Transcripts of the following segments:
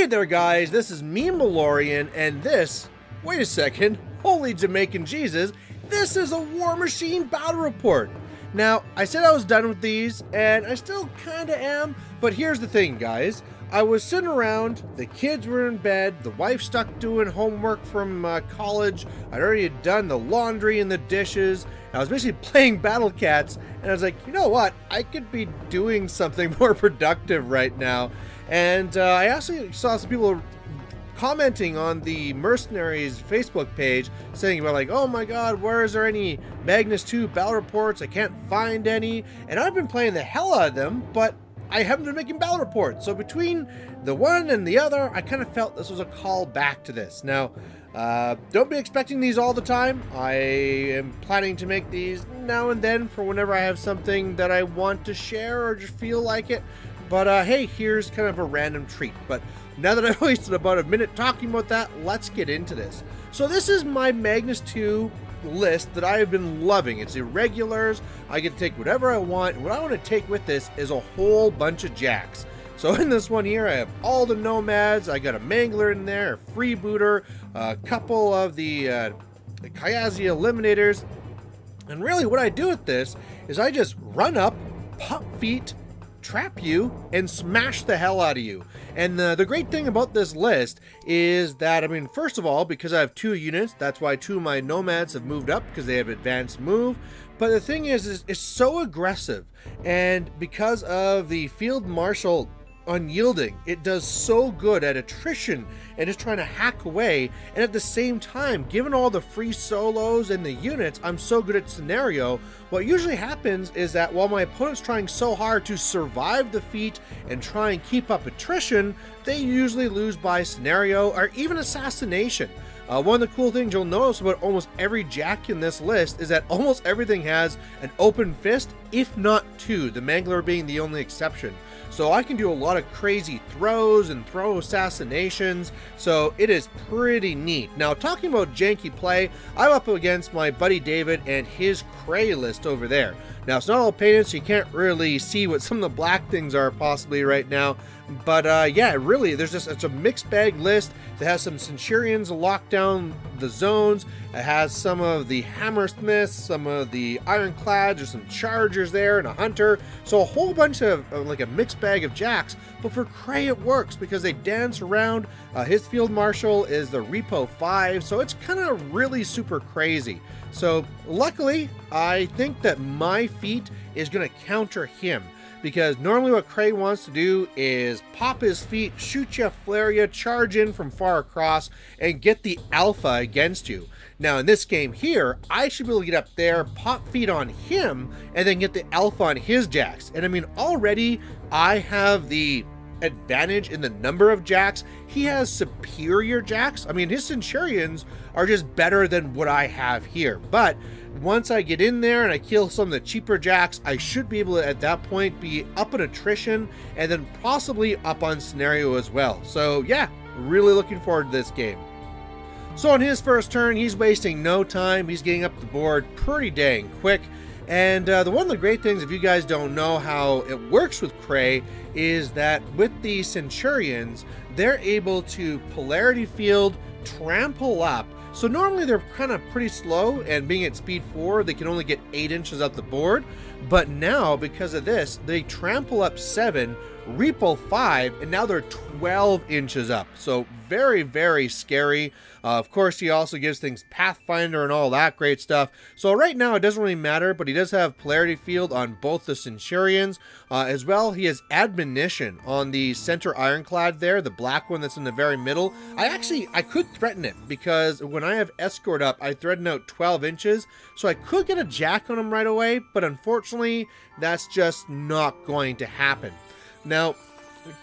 Hey there guys, this is me, Malorian, and this, wait a second, holy Jamaican Jesus, this is a War Machine battle report. Now, I said I was done with these, and I still kinda am, but here's the thing guys. I was sitting around, the kids were in bed, the wife stuck doing homework from college, I'd already done the laundry and the dishes, and I was basically playing Battle Cats, and I was like, you know what, I could be doing something more productive right now. And I actually saw some people commenting on the Mercenaries Facebook page saying about like, oh my god, where is there any Magnus2 battle reports? I can't find any. And I've been playing the hell out of them, but I haven't been making battle reports. So between the one and the other, I kind of felt this was a call back to this. Now, don't be expecting these all the time. I am planning to make these now and then for whenever I have something that I want to share or just feel like it. But hey, here's kind of a random treat. But now that I've wasted about a minute talking about that, let's get into this. So this is my Magnus2 list that I have been loving. It's irregulars. I get to take whatever I want. And what I want to take with this is a whole bunch of jacks. So in this one here, I have all the nomads. I got a mangler in there, a freebooter, a couple of the Kraye eliminators. And really what I do with this is I just run up, pop feet, trap you, and smash the hell out of you. And the great thing about this list is that, I mean, first of all, because I have 2 units, that's why 2 of my nomads have moved up, because they have advanced move. But the thing is it's so aggressive, and because of the field marshal unyielding, it does so good at attrition and just trying to hack away, and at the same time, given all the free solos and the units, I'm so good at scenario. What usually happens is that while my opponent's trying so hard to survive defeat and try and keep up attrition, they usually lose by scenario or even assassination. One of the cool things you'll notice about almost every jack in this list is that almost everything has an open fist, if not 2, the mangler being the only exception. So I can do a lot of crazy throws and throw assassinations, so it is pretty neat. Now, talking about janky play, I'm up against my buddy David and his Kraye list over there. Now, it's not all painted, so you can't really see what some of the black things are possibly right now. But yeah, really, it's a mixed bag list that has some Centurions lock down the zones. It has some of the Hammersmiths, some of the Ironclads, there's some Chargers there, and a Hunter. So a whole bunch of like a mixed bag of jacks. But for Kraye, it works because they dance around. His Field Marshal is the Repo 5, so it's kind of really super crazy. So luckily, I think that my feat is going to counter him. Because normally what Kraye wants to do is pop his feet, shoot you, flare you, charge in from far across, and get the alpha against you. Now in this game here, I should be able to get up there, pop feet on him, and then get the alpha on his jacks. And I mean, already I have the advantage in the number of jacks. He has superior jacks. I mean, his Centurions are just better than what I have here. But once I get in there and I kill some of the cheaper jacks, I should be able to, at that point, be up in attrition and then possibly up on scenario as well. So yeah, really looking forward to this game. So on his first turn, he's wasting no time. He's getting up the board pretty dang quick. And one of the great things, if you guys don't know how it works with Kraye, is that with the Centurions, they're able to polarity field, trample up. So normally they're kind of pretty slow, and being at speed 4, they can only get 8 inches up the board. But now, because of this, they trample up 7, Repo 5, and now they're 12 inches up. So very, very scary. Of course, he also gives things Pathfinder and all that great stuff. So right now, it doesn't really matter, but he does have Polarity Field on both the Centurions. As well, he has Admonition on the center Ironclad there, the black one that's in the very middle. I could threaten it, because when I have Escort up, I threaten out 12 inches. So I could get a jack on him right away, but unfortunately, that's just not going to happen. Now,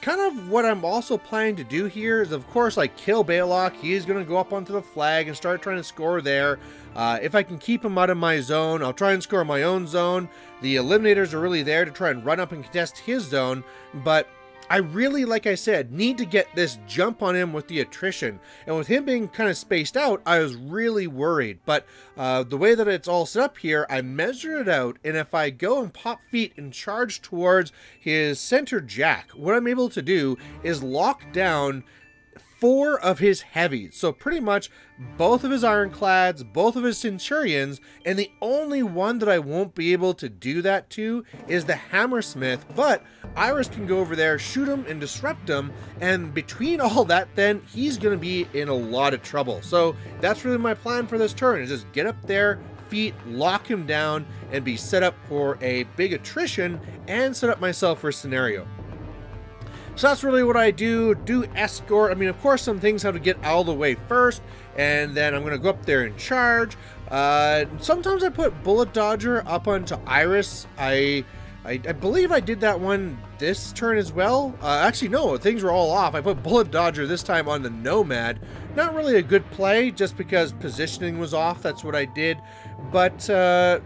kind of what I'm also planning to do here is, of course, like kill Baylock. He's going to go up onto the flag and start trying to score there. If I can keep him out of my zone, I'll try and score my own zone. The Eliminators are really there to try and run up and contest his zone, but I really, like I said, need to get this jump on him with the attrition. And with him being kind of spaced out, I was really worried. But the way that it's all set up here, I measured it out. And if I go and pop feet and charge towards his center jack, what I'm able to do is lock down 4 of his heavies. So pretty much both of his ironclads, both of his centurions, and the only one that I won't be able to do that to is the hammersmith. But Iris can go over there, shoot him, and disrupt him. And between all that, then he's going to be in a lot of trouble. So that's really my plan for this turn, is just get up there, feet, lock him down, and be set up for a big attrition and set up myself for a scenario. So that's really what I do escort. I mean, of course, some things have to get out of the way first, and then I'm going to go up there and charge. Sometimes I put bullet dodger up onto Iris. I believe I did that one this turn as well. Actually, no, things were all off. I put bullet dodger this time on the nomad. Not really a good play, just because positioning was off. That's what I did. But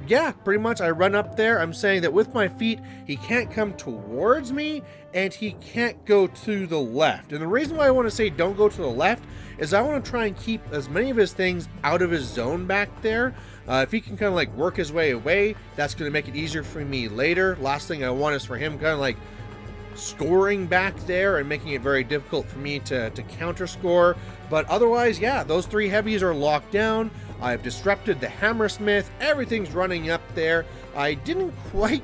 yeah, pretty much I run up there. I'm saying that with my feet, he can't come towards me, and he can't go to the left. And the reason why I want to say don't go to the left is I want to try and keep as many of his things out of his zone back there. If he can kind of like work his way away, that's going to make it easier for me later. Last thing I want is for him kind of like scoring back there and making it very difficult for me to counter score. But otherwise, yeah, those 3 heavies are locked down. I've disrupted the hammersmith. Everything's running up there. I didn't quite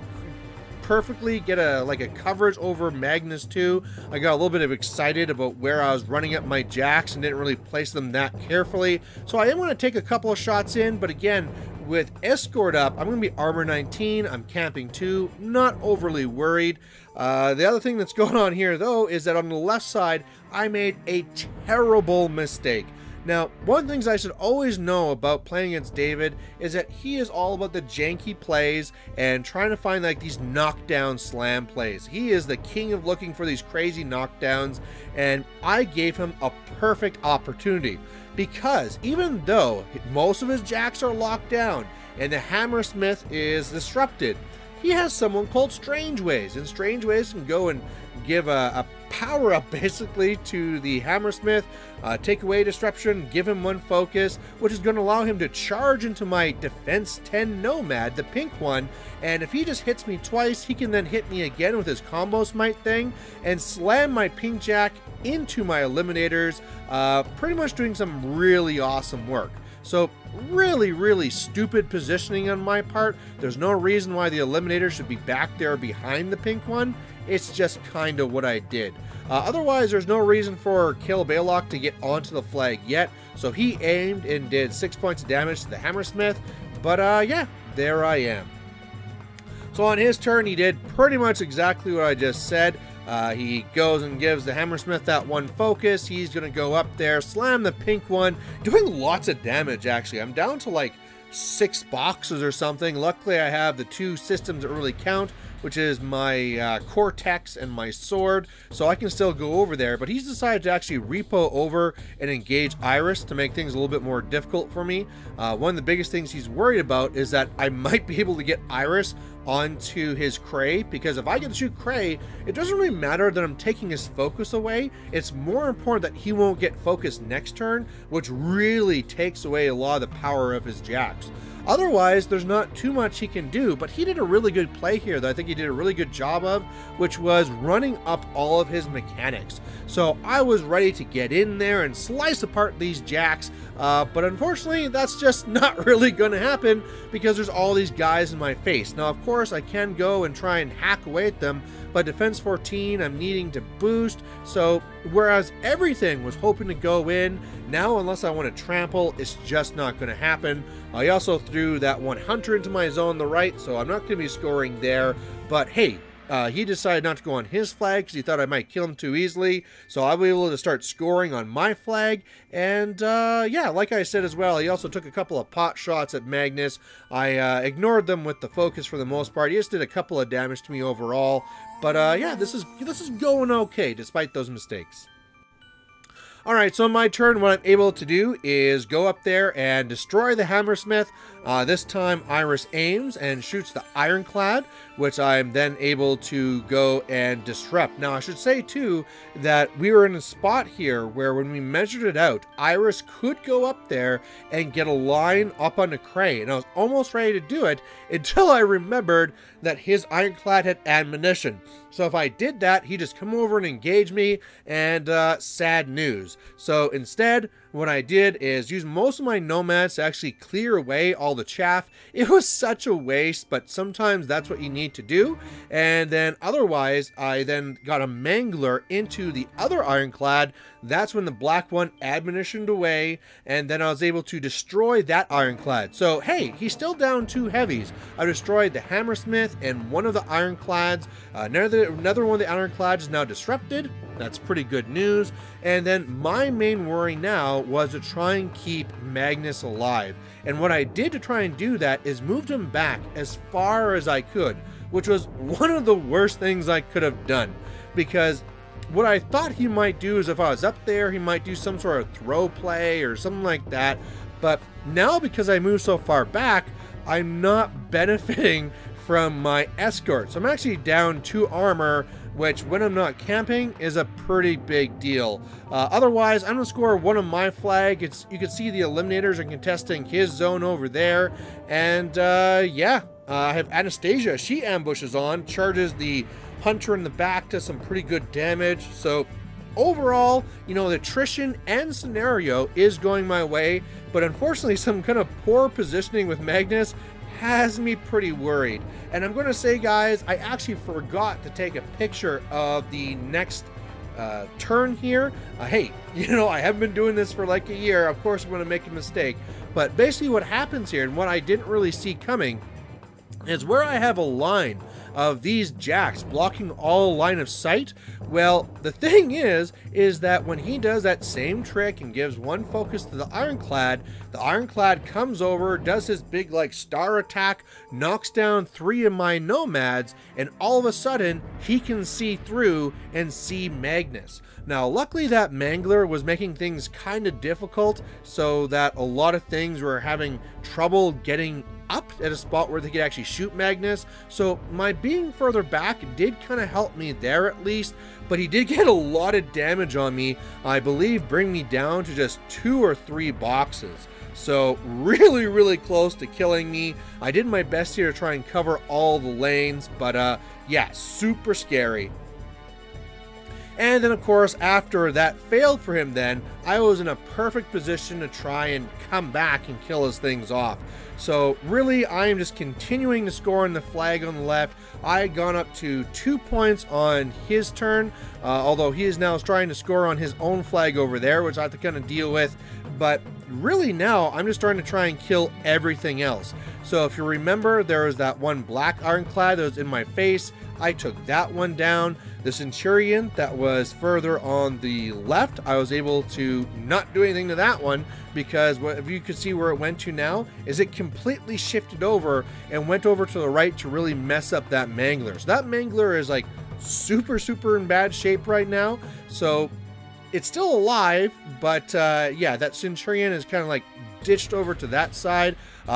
perfectly get a coverage over Magnus2. I got a little bit of excited about where I was running up my jacks and didn't really place them that carefully. So I am going to take a couple of shots in, but again, with escort up, I'm going to be armor 19. I'm camping 2, not overly worried. The other thing that's going on here, though, is that on the left side, I made a terrible mistake. Now, one of the things I should always know about playing against David is that he is all about the janky plays and trying to find like these knockdown slam plays. He is the king of looking for these crazy knockdowns, and I gave him a perfect opportunity, because even though most of his jacks are locked down and the hammersmith is disrupted, he has someone called Strange Ways, and Strange Ways can go and give a power up basically to the hammersmith, take away disruption, give him 1 focus, which is going to allow him to charge into my defense 10 nomad, the pink one, and if he just hits me twice, he can then hit me again with his combo smite thing and slam my pink jack into my eliminators, pretty much doing some really awesome work. So really stupid positioning on my part. There's no reason why the eliminator should be back there behind the pink one. It's just kind of what I did. Otherwise, there's no reason for Kill Baylock to get onto the flag yet. So he aimed and did 6 points of damage to the hammersmith. But yeah, there I am. So on his turn, he did pretty much exactly what I just said. He goes and gives the hammersmith that 1 focus. He's going to go up there, slam the pink one, doing lots of damage, actually. I'm down to like 6 boxes or something. Luckily, I have the 2 systems that really count, which is my Cortex and my sword, so I can still go over there. But he's decided to actually repo over and engage Iris to make things a little bit more difficult for me. One of the biggest things he's worried about is that I might be able to get Iris onto his Kraye, because if I get to shoot Kraye, it doesn't really matter that I'm taking his focus away. It's more important that he won't get focused next turn, which really takes away a lot of the power of his jacks. Otherwise, there's not too much he can do, but he did a really good play here that I think he did a really good job of, which was running up all of his mechanics. So I was ready to get in there and slice apart these jacks, but unfortunately, that's just not really going to happen because there's all these guys in my face. Now, of course, I can go and try and hack away at them, but defense 14, I'm needing to boost. So whereas everything was hoping to go in, now unless I want to trample, it's just not going to happen. I also threw that 1 hunter into my zone on the right, so I'm not going to be scoring there. But hey, he decided not to go on his flag because he thought I might kill him too easily. So I'll be able to start scoring on my flag. And yeah, like I said as well, he also took a couple of pot shots at Magnus. I ignored them with the focus for the most part. He just did a couple of damage to me overall. But yeah, this is going okay despite those mistakes. Alright, so on my turn, what I'm able to do is go up there and destroy the hammersmith. This time Iris aims and shoots the ironclad, which I'm then able to go and disrupt. Now I should say too that we were in a spot here where when we measured it out, Iris could go up there and get a line up onto Kraye, and I was almost ready to do it until I remembered that his ironclad had ammunition. So if I did that, he'd just come over and engage me, and sad news. So instead, what I did is use most of my nomads to actually clear away all the chaff. It was such a waste, but sometimes that's what you need to do. And then otherwise, I then got a mangler into the other ironclad. That's when the black one admonitioned away, and then I was able to destroy that ironclad. So hey, he's still down 2 heavies. I destroyed the hammersmith and one of the ironclads. Another one of the ironclads is now disrupted. That's pretty good news. And then my main worry now was to try and keep Magnus alive. And what I did to try and do that is moved him back as far as I could, which was one of the worst things I could have done, because what I thought he might do is if I was up there, he might do some sort of throw play or something like that. But now, because I moved so far back, I'm not benefiting from my escort. So I'm actually down 2 armor, which when I'm not camping is a pretty big deal. Otherwise, I'm gonna score one of my flag. You can see the eliminators are contesting his zone over there. And yeah, I have Anastasia. She ambushes on, charges the hunter in the back to some pretty good damage. So overall, you know, the attrition and scenario is going my way, but unfortunately some kind of poor positioning with Magnus has me pretty worried. And I'm going to say, guys, I actually forgot to take a picture of the next turn here. Hey, you know, I haven't been doing this for like a year. Of course I'm going to make a mistake. But basically what happens here, and what I didn't really see coming, is where I have a line of these jacks blocking all line of sight. Well, the thing is that when he does that same trick and gives one focus to the ironclad comes over, does his big like star attack, knocks down 3 of my nomads, and all of a sudden he can see through and see Magnus. Now, luckily that mangler was making things kind of difficult, so that a lot of things were having trouble getting up at a spot where they could actually shoot Magnus. So my being further back did kind of help me there at least, but he did get a lot of damage on me. I believe bring me down to just 2 or 3 boxes. So really close to killing me. I did my best here to try and cover all the lanes, but yeah, super scary. And then of course, after that failed for him, then I was in a perfect position to try and come back and kill his things off. So really, I am just continuing to score on the flag on the left. I had gone up to 2 points on his turn, although he is now trying to score on his own flag over there, which I have to kind of deal with. But really now, I'm just starting to try and kill everything else. So if you remember, there was that one black ironclad that was in my face. I took that one down. The Centurion that was further on the left, I was able to not do anything to that one, because if you could see where it went to now, is it completely shifted over and went over to the right to really mess up that mangler. So that mangler is like super in bad shape right now. So it's still alive, but yeah, that Centurion is kind of like ditched over to that side.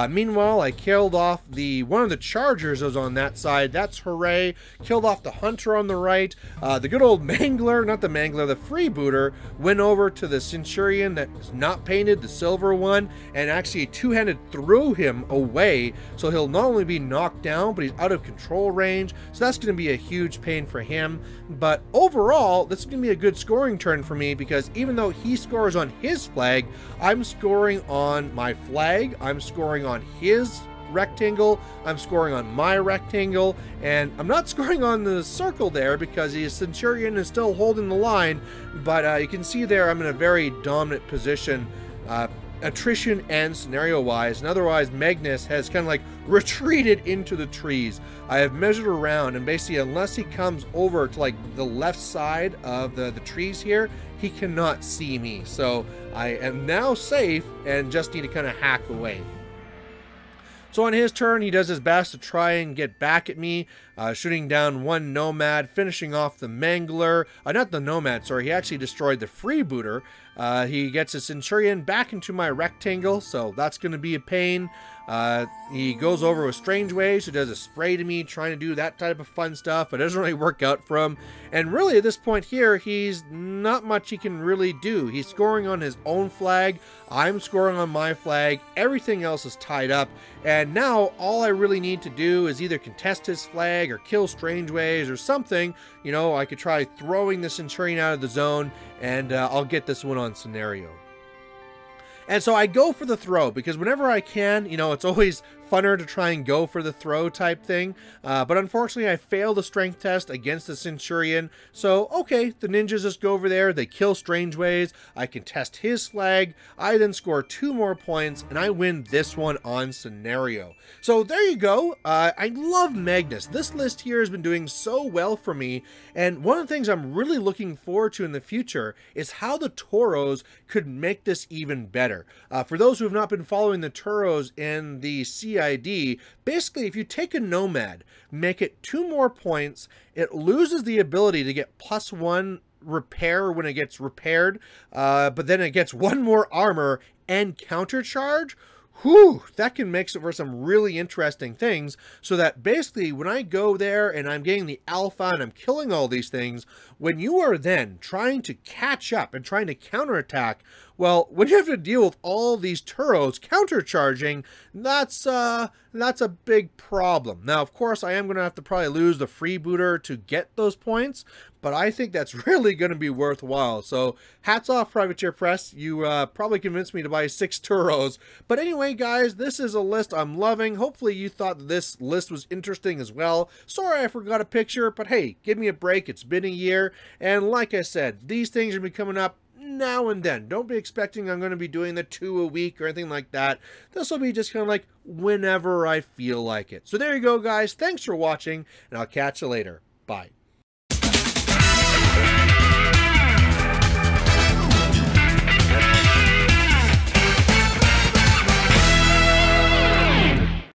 Meanwhile, I killed off one of the chargers that was on that side. That's hooray. Killed off the hunter on the right. The good old mangler, not the mangler, the freebooter, went over to the Centurion that is not painted, the silver one, and actually two-handed threw him away. So he'll not only be knocked down, but he's out of control range. So that's going to be a huge pain for him. But overall, this is going to be a good scoring turn for me, because even though he scores on his flag, I'm scoring on my flag. I'm scoring on his rectangle, I'm scoring on my rectangle, and I'm not scoring on the circle there because the Centurion is still holding the line. But you can see there I'm in a very dominant position, attrition and scenario wise, and otherwise Magnus has kind of like retreated into the trees. I have measured around, and basically unless he comes over to like the left side of the trees here, he cannot see me. So I am now safe and just need to kind of hack away. So on his turn, he does his best to try and get back at me. shooting down one nomad, finishing off the mangler. Not the nomad, sorry, he actually destroyed the freebooter. He gets a centurion back into my rectangle, so that's going to be a pain. He goes over with Strange Ways, who does a spray to me, trying to do that type of fun stuff, but it doesn't really work out for him. And really, at this point here, he's not much he can really do. He's scoring on his own flag, I'm scoring on my flag, everything else is tied up, and now all I really need to do is either contest his flag or kill Strange Ways or something. You know, I could try throwing the Centurion out of the zone, and I'll get this one on scenario. And so I go for the throw, because whenever I can, you know, it's always funner to try and go for the throw type thing. But unfortunately, I failed the strength test against the Centurion. So, okay, the ninjas just go over there, they kill Strange Ways, I contest his flag, I then score 2 more points, and I win this one on scenario. So there you go. I love Magnus. This list here has been doing so well for me, and one of the things I'm really looking forward to in the future is how the Toros could make this even better. For those who have not been following the Toros in the CID, basically if you take a nomad, make it 2 more points, it loses the ability to get +1 repair when it gets repaired, but then it gets 1 more armor and countercharge. Whew, that can make it for some really interesting things, so that basically when I go there and I'm getting the alpha and I'm killing all these things, when you are then trying to catch up and trying to counterattack, well, when you have to deal with all these Turos countercharging, that's a big problem. Now, of course, I am going to have to probably lose the freebooter to get those points, but I think that's really going to be worthwhile. So, hats off, Privateer Press. You probably convinced me to buy 6 Turos. But anyway, guys, this is a list I'm loving. Hopefully, you thought that this list was interesting as well. Sorry I forgot a picture, but hey, give me a break. It's been a year. And like I said, these things are going to be coming up now and then. Don't be expecting I'm going to be doing the 2 a week or anything like that. This will be just kind of like whenever I feel like it. So there you go, guys. Thanks for watching, and I'll catch you later. Bye.